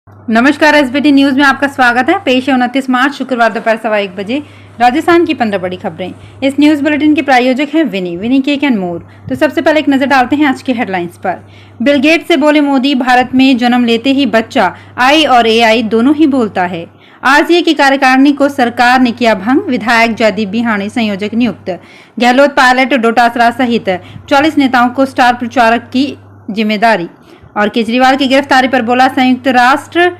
नमस्कार, SBT news में आपका स्वागत है। पेश है 29 मार्च शुक्रवार दोपहर 1:15 बजे राजस्थान की 15 बड़ी खबरें। इस न्यूज बुलेटिन के प्रायोजक हैं विनी केक एंड मोर। तो सबसे पहले एक नजर डालते हैं आज के हेडलाइंस पर। बिल गेट्स से बोले मोदी, भारत में जन्म लेते ही बच्चा आई और एआई दोनों ही बोलता है। आरसीए की कार्यकारिणी को सरकार ने किया भंग, विधायक जयदीप बिहाणी संयोजक नियुक्त। गहलोत, पायलट, डोटासरा सहित 40 नेताओं को स्टार प्रचारक की जिम्मेदारी। और केजरीवाल की गिरफ्तारी पर बोला, संयुक्त राष्ट्र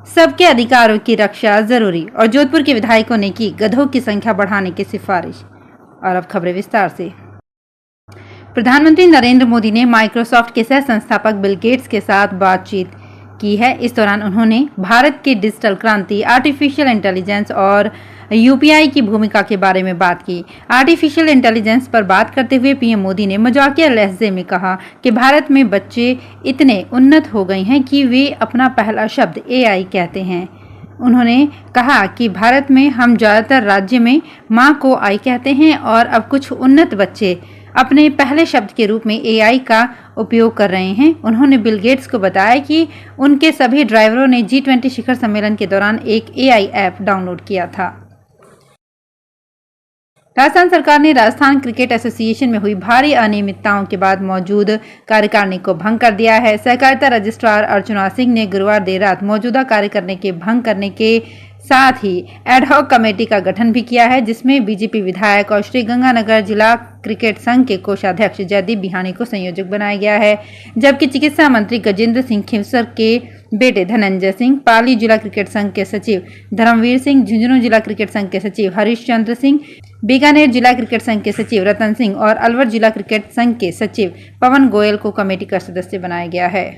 सबके अधिकारों की रक्षा जरूरी। और जोधपुर के विधायकों ने की गधों की संख्या बढ़ाने की सिफारिश। और अब खबरें विस्तार से। प्रधानमंत्री नरेंद्र मोदी ने माइक्रोसॉफ्ट के सह संस्थापक बिल गेट्स के साथ बातचीत की है। इस दौरान उन्होंने भारत की डिजिटल क्रांति, आर्टिफिशियल इंटेलिजेंस और यूपीआई की भूमिका के बारे में बात की। आर्टिफिशियल इंटेलिजेंस पर बात करते हुए पीएम मोदी ने मजाकिया लहजे में कहा कि भारत में बच्चे इतने उन्नत हो गए हैं कि वे अपना पहला शब्द एआई कहते हैं। उन्होंने कहा कि भारत में हम ज्यादातर राज्य में माँ को आई कहते हैं और अब कुछ उन्नत बच्चे अपने पहले शब्द के रूप में एआई का उपयोग कर रहे हैं। उन्होंने बिल गेट्स को बताया कि उनके सभी ड्राइवरों ने G20 शिखर सम्मेलन के दौरान एक एआई ऐप डाउनलोड किया था। राजस्थान सरकार ने राजस्थान क्रिकेट एसोसिएशन में हुई भारी अनियमितताओं के बाद मौजूद कार्यकारिणी को भंग कर दिया है। सहकारिता रजिस्ट्रार अर्चना सिंह ने गुरुवार देर रात मौजूदा कार्यकारिणी के भंग करने के साथ ही एडहॉक कमेटी का गठन भी किया है, जिसमें बीजेपी विधायक और श्रीगंगानगर जिला क्रिकेट संघ के कोषाध्यक्ष जयदीप बिहाणी को संयोजक बनाया गया है, जबकि चिकित्सा मंत्री गजेंद्र सिंह खींवसर के बेटे धनंजय सिंह, पाली जिला क्रिकेट संघ के सचिव धर्मवीर सिंह, झुंझुनू जिला क्रिकेट संघ के सचिव हरीश चंद्र सिंह, बीकानेर जिला क्रिकेट संघ के सचिव रतन सिंह और अलवर जिला क्रिकेट संघ के सचिव पवन गोयल को कमेटी का सदस्य बनाया गया है।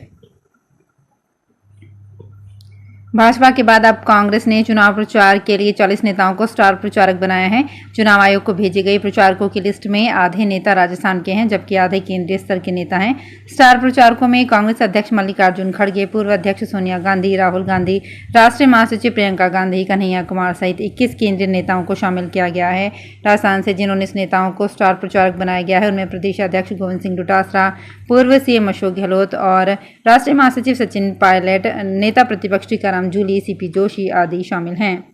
भाजपा के बाद अब कांग्रेस ने चुनाव प्रचार के लिए 40 नेताओं को स्टार प्रचारक बनाया है। चुनाव आयोग को भेजी गई प्रचारकों की लिस्ट में आधे नेता राजस्थान के हैं, जबकि आधे केंद्रीय स्तर के नेता हैं। स्टार प्रचारकों में कांग्रेस अध्यक्ष मल्लिकार्जुन खड़गे, पूर्व अध्यक्ष सोनिया गांधी, राहुल गांधी, राष्ट्रीय महासचिव प्रियंका गांधी, कन्हैया कुमार सहित 21 केंद्रीय नेताओं को शामिल किया गया है। राजस्थान से जिन 19 नेताओं को स्टार प्रचारक बनाया गया है, उनमें प्रदेश अध्यक्ष गोविंद सिंह डोटासरा, पूर्व सीएम अशोक गहलोत और राष्ट्रीय महासचिव सचिन पायलट, नेता प्रतिपक्ष टीकाराम जूली, सीपी जोशी आदि शामिल हैं।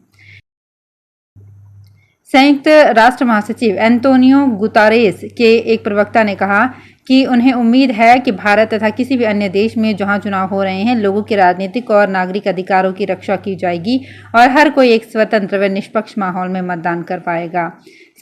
संयुक्त राष्ट्र महासचिव एंटोनियो गुतारेस के एक प्रवक्ता ने कहा कि उन्हें उम्मीद है कि भारत तथा किसी भी अन्य देश में जहां चुनाव हो रहे हैं, लोगों के राजनीतिक और नागरिक अधिकारों की रक्षा की जाएगी और हर कोई एक स्वतंत्र व निष्पक्ष माहौल में मतदान कर पाएगा।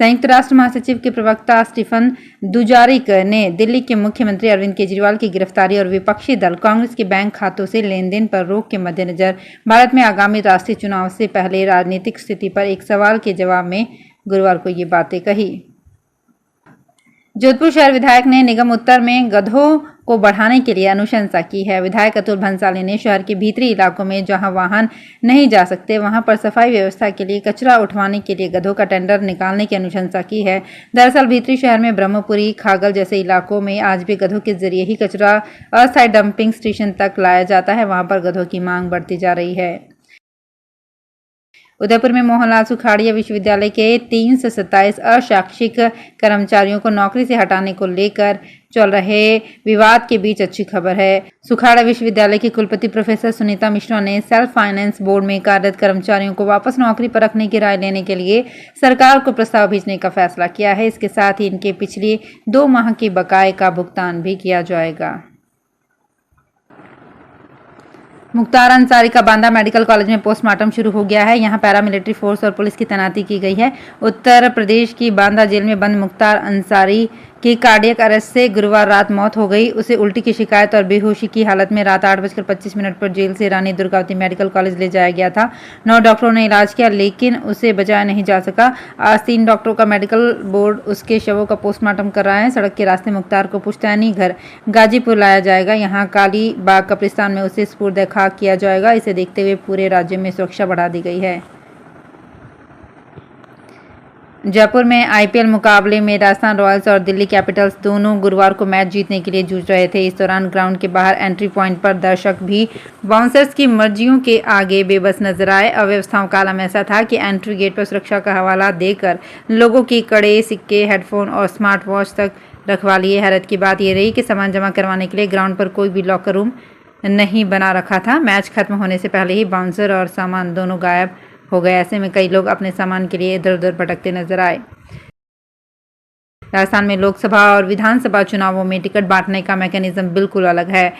संयुक्त राष्ट्र महासचिव के प्रवक्ता स्टीफन दुजारिक ने दिल्ली के मुख्यमंत्री अरविंद केजरीवाल की गिरफ्तारी और विपक्षी दल कांग्रेस के बैंक खातों से लेन देन पर रोक के मद्देनजर भारत में आगामी राष्ट्रीय चुनाव से पहले राजनीतिक स्थिति पर एक सवाल के जवाब में गुरुवार को ये बातें कही। जोधपुर शहर विधायक ने निगम उत्तर में गधों को बढ़ाने के लिए अनुशंसा की है। विधायक अतुल भंसाली ने शहर के भीतरी इलाकों में जहां वाहन नहीं जा सकते, वहां पर सफाई व्यवस्था के लिए कचरा उठवाने के लिए गधों का टेंडर निकालने की अनुशंसा की है। दरअसल भीतरी शहर में ब्रह्मपुरी, खागल जैसे इलाकों में आज भी गधों के जरिए ही कचरा अस्थायी डंपिंग स्टेशन तक लाया जाता है। वहां पर गधों की मांग बढ़ती जा रही है। उदयपुर में मोहनलाल सुखाड़िया विश्वविद्यालय के 327 अशैक्षिक कर्मचारियों को नौकरी से हटाने को लेकर चल रहे विवाद के बीच अच्छी खबर है। सुखाड़ा विश्वविद्यालय के कुलपति प्रोफेसर सुनीता मिश्रा ने सेल्फ फाइनेंस बोर्ड में कार्यरत कर्मचारियों को वापस नौकरी पर रखने की राय लेने के लिए सरकार को प्रस्ताव भेजने का फैसला किया है। इसके साथ ही इनके पिछले 2 माह के बकाये का भुगतान भी किया जाएगा। मुख्तार अंसारी का बांदा मेडिकल कॉलेज में पोस्टमार्टम शुरू हो गया है। यहां पैरामिलिट्री फोर्स और पुलिस की तैनाती की गई है। उत्तर प्रदेश की बांदा जेल में बंद मुख्तार अंसारी की कार्डियक अरेस्ट से गुरुवार रात मौत हो गई। उसे उल्टी की शिकायत और बेहोशी की हालत में रात 8:25 पर जेल से रानी दुर्गावती मेडिकल कॉलेज ले जाया गया था। 9 डॉक्टरों ने इलाज किया, लेकिन उसे बचाया नहीं जा सका। आज 3 डॉक्टरों का मेडिकल बोर्ड उसके शवों का पोस्टमार्टम कर रहा है। सड़क के रास्ते मुख्तार को पुश्तैनी घर गाजीपुर लाया जाएगा। यहाँ काली बाग कब्रिस्तान में उसे सुपुर्द खाक किया जाएगा। इसे देखते हुए पूरे राज्य में सुरक्षा बढ़ा दी गई है। जयपुर में आईपीएल मुकाबले में राजस्थान रॉयल्स और दिल्ली कैपिटल्स दोनों गुरुवार को मैच जीतने के लिए जूझ रहे थे। इस दौरान ग्राउंड के बाहर एंट्री पॉइंट पर दर्शक भी बाउंसर्स की मर्जियों के आगे बेबस नजर आए। अव्यवस्थाओं का आलम ऐसा था कि एंट्री गेट पर सुरक्षा का हवाला देकर लोगों की कड़े, सिक्के, हेडफोन और स्मार्ट वॉच तक रखवा लिए। हैरत की बात यह रही कि सामान जमा करवाने के लिए ग्राउंड पर कोई भी लॉकर रूम नहीं बना रखा था। मैच खत्म होने से पहले ही बाउंसर और सामान दोनों गायब हो गए। ऐसे में कई लोग अपने सामान के लिए इधर उधर भटकते नजर आए। राजस्थान में लोकसभा और विधानसभा चुनावों में टिकट बांटने का मैकेनिज्म बिल्कुल अलग है।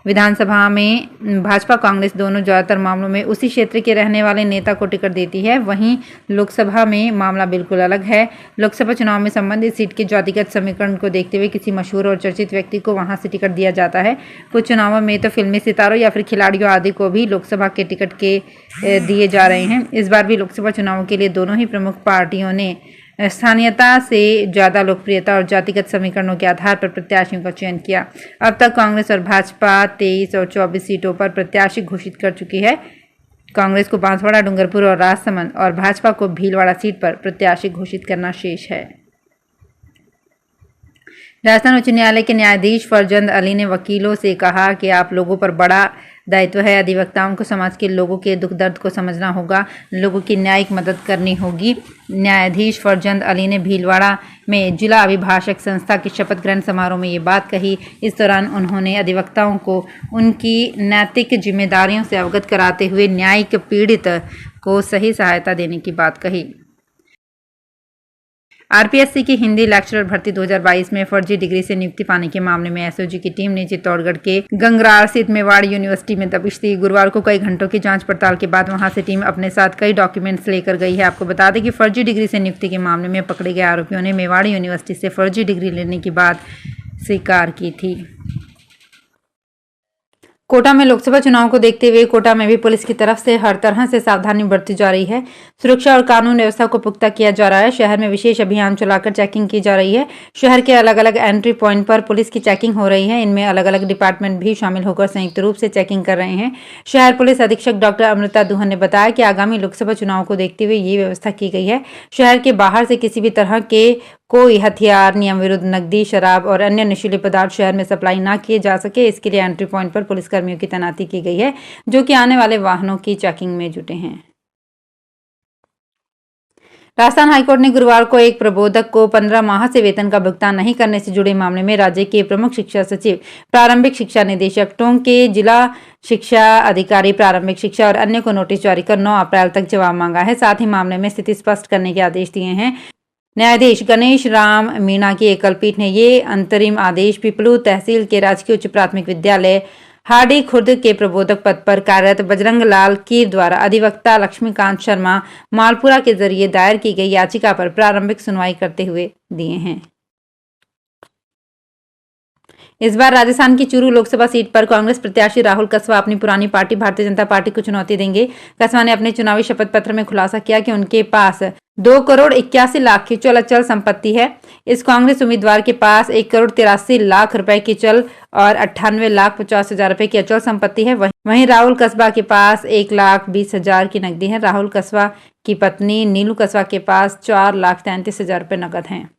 विधानसभा में भाजपा कांग्रेस दोनों ज्यादातर मामलों में उसी क्षेत्र के रहने वाले नेता को टिकट देती है। वहीं लोकसभा में मामला बिल्कुल अलग है। लोकसभा चुनाव में संबंधित सीट के जातिगत समीकरण को देखते हुए किसी मशहूर और चर्चित व्यक्ति को वहां से टिकट दिया जाता है। कुछ चुनावों में तो फिल्मी सितारों या फिर खिलाड़ियों आदि को भी लोकसभा के टिकट के दिए जा रहे हैं। इस बार भी लोकसभा चुनावों के लिए दोनों ही प्रमुख पार्टियों ने स्थानीयता से ज्यादा लोकप्रियता और जातिगत समीकरणों के आधार पर प्रत्याशियों का चयन किया। अब तक कांग्रेस और भाजपा 23 और 24 सीटों पर प्रत्याशी घोषित कर चुकी है। कांग्रेस को बांसवाड़ा, डूंगरपुर और राजसमंद और भाजपा को भीलवाड़ा सीट पर प्रत्याशी घोषित करना शेष है। राजस्थान उच्च न्यायालय के न्यायाधीश फरजंद अली ने वकीलों से कहा कि आप लोगों पर बड़ा दायित्व है। अधिवक्ताओं को समाज के लोगों के दुख दर्द को समझना होगा, लोगों की न्यायिक मदद करनी होगी। न्यायाधीश फरजंद अली ने भीलवाड़ा में जिला अभिभाषक संस्था के शपथ ग्रहण समारोह में ये बात कही। इस दौरान उन्होंने अधिवक्ताओं को उनकी नैतिक जिम्मेदारियों से अवगत कराते हुए न्यायिक पीड़ित को सही सहायता देने की बात कही। आरपीएससी की हिंदी लेक्चरर भर्ती 2022 में फर्जी डिग्री से नियुक्ति पाने के मामले में एसओजी की टीम ने चित्तौड़गढ़ के गंगरार स्थित मेवाड़ यूनिवर्सिटी में दबिश दी। गुरुवार को कई घंटों की जांच पड़ताल के बाद वहां से टीम अपने साथ कई डॉक्यूमेंट्स लेकर गई है। आपको बता दें कि फर्जी डिग्री से नियुक्ति के मामले में पकड़े गए आरोपियों ने मेवाड़ यूनिवर्सिटी से फर्जी डिग्री लेने की बात स्वीकार की थी। कोटा में लोकसभा चुनाव को देखते हुए कोटा में भी पुलिस की तरफ से हर तरह से सावधानी बरती जा रही है। सुरक्षा और कानून व्यवस्था को पुख्ता किया जा रहा है। शहर में विशेष अभियान चलाकर चेकिंग की जा रही है। शहर के अलग अलग एंट्री पॉइंट पर पुलिस की चेकिंग हो रही है। इनमें अलग अलग डिपार्टमेंट भी शामिल होकर संयुक्त रूप से चेकिंग कर रहे हैं। शहर पुलिस अधीक्षक डॉक्टर अमृता दुहन ने बताया कि आगामी लोकसभा चुनाव को देखते हुए ये व्यवस्था की गई है। शहर के बाहर से किसी भी तरह के कोई हथियार, नियम विरुद्ध नकदी, शराब और अन्य नशीले पदार्थ शहर में सप्लाई ना किए जा सके, इसके लिए एंट्री पॉइंट पर पुलिसकर्मियों की तैनाती की गई है, जो कि आने वाले वाहनों की चेकिंग में जुटे हैं। राजस्थान हाईकोर्ट ने गुरुवार को एक प्रबोधक को 15 माह से वेतन का भुगतान नहीं करने से जुड़े मामले में राज्य के प्रमुख शिक्षा सचिव, प्रारंभिक शिक्षा निदेशक, टोंक के जिला शिक्षा अधिकारी प्रारंभिक शिक्षा और अन्य को नोटिस जारी कर 9 अप्रैल तक जवाब मांगा है। साथ ही मामले में स्थिति स्पष्ट करने के आदेश दिए हैं। न्यायाधीश गणेश राम मीणा की एकल पीठ ने ये अंतरिम आदेश पिपलू तहसील के राजकीय उच्च प्राथमिक विद्यालय हाड़ी खुर्द के प्रबोधक पद पर कार्यरत बजरंग लाल कीर द्वारा अधिवक्ता लक्ष्मीकांत शर्मा मालपुरा के जरिए दायर की गई याचिका पर प्रारंभिक सुनवाई करते हुए दिए हैं। इस बार राजस्थान की चूरू लोकसभा सीट पर कांग्रेस प्रत्याशी राहुल कस्वा अपनी पुरानी पार्टी भारतीय जनता पार्टी को चुनौती देंगे। कस्वा ने अपने चुनावी शपथ पत्र में खुलासा किया कि उनके पास 2 करोड़ 81 लाख की चल अचल संपत्ति है। इस कांग्रेस उम्मीदवार के पास 1 करोड़ 83 लाख रुपए की चल और 98 लाख 50 हजार रुपए की अचल संपत्ति है। वहीं राहुल कस्बा के पास 1 लाख 20 हजार की नकदी है। राहुल कस्बा की पत्नी नीलू कस्बा के पास 4 लाख 33 हजार रुपए नकद हैं।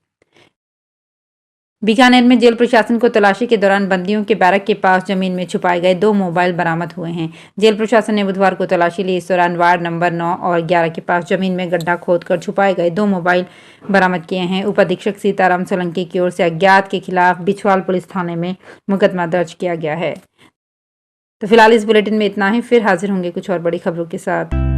बीकानेर में जेल प्रशासन को तलाशी के दौरान बंदियों के बैरक के पास जमीन में छुपाए गए 2 मोबाइल बरामद हुए हैं। जेल प्रशासन ने बुधवार को तलाशी ली। इस दौरान वार्ड नंबर 9 और 11 के पास जमीन में गड्ढा खोदकर छुपाए गए 2 मोबाइल बरामद किए हैं। उप अधीक्षक सीताराम सोलंकी की ओर से अज्ञात के खिलाफ बिछवाल पुलिस थाने में मुकदमा दर्ज किया गया है। तो फिलहाल इस बुलेटिन में इतना ही। फिर हाजिर होंगे कुछ और बड़ी खबरों के साथ।